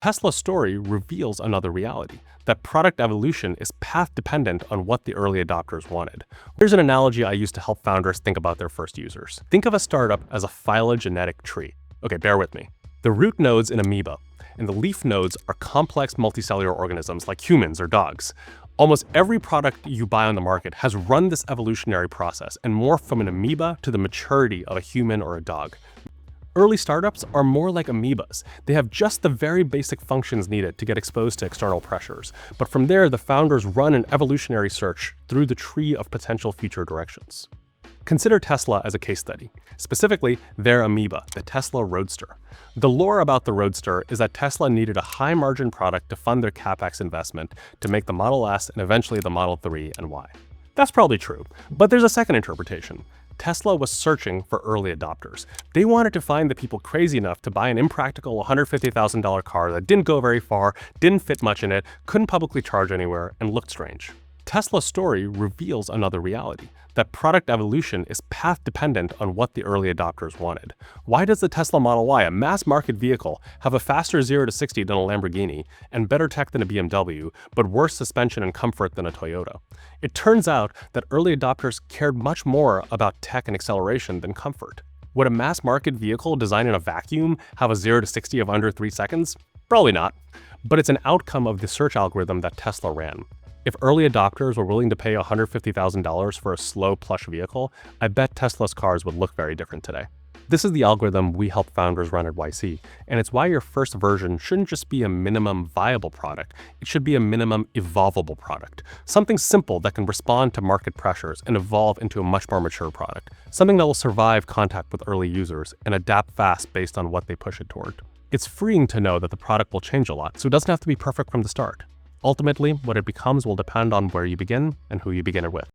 Tesla's story reveals another reality, that product evolution is path-dependent on what the early adopters wanted. Here's an analogy I use to help founders think about their first users. Think of a startup as a phylogenetic tree. Okay, bear with me. The root node's an amoeba, and the leaf nodes are complex multicellular organisms like humans or dogs. Almost every product you buy on the market has run this evolutionary process and morphed from an amoeba to the maturity of a human or a dog. Early startups are more like amoebas. They have just the very basic functions needed to get exposed to external pressures. But from there, the founders run an evolutionary search through the tree of potential future directions. Consider Tesla as a case study, specifically their amoeba, the Tesla Roadster. The lore about the Roadster is that Tesla needed a high-margin product to fund their CapEx investment to make the Model S and eventually the Model 3 and Y. That's probably true, but there's a second interpretation. Tesla was searching for early adopters. They wanted to find the people crazy enough to buy an impractical $150,000 car that didn't go very far, didn't fit much in it, couldn't publicly charge anywhere, and looked strange. Tesla's story reveals another reality, that product evolution is path-dependent on what the early adopters wanted. Why does the Tesla Model Y, a mass-market vehicle, have a faster 0 to 60 than a Lamborghini and better tech than a BMW, but worse suspension and comfort than a Toyota? It turns out that early adopters cared much more about tech and acceleration than comfort. Would a mass-market vehicle designed in a vacuum have a 0 to 60 of under 3 seconds? Probably not. But it's an outcome of the search algorithm that Tesla ran. If early adopters were willing to pay $150,000 for a slow, plush vehicle, I bet Tesla's cars would look very different today. This is the algorithm we help founders run at YC, and it's why your first version shouldn't just be a minimum viable product, it should be a minimum evolvable product. Something simple that can respond to market pressures and evolve into a much more mature product. Something that will survive contact with early users and adapt fast based on what they push it toward. It's freeing to know that the product will change a lot, so it doesn't have to be perfect from the start. Ultimately, what it becomes will depend on where you begin and who you begin it with.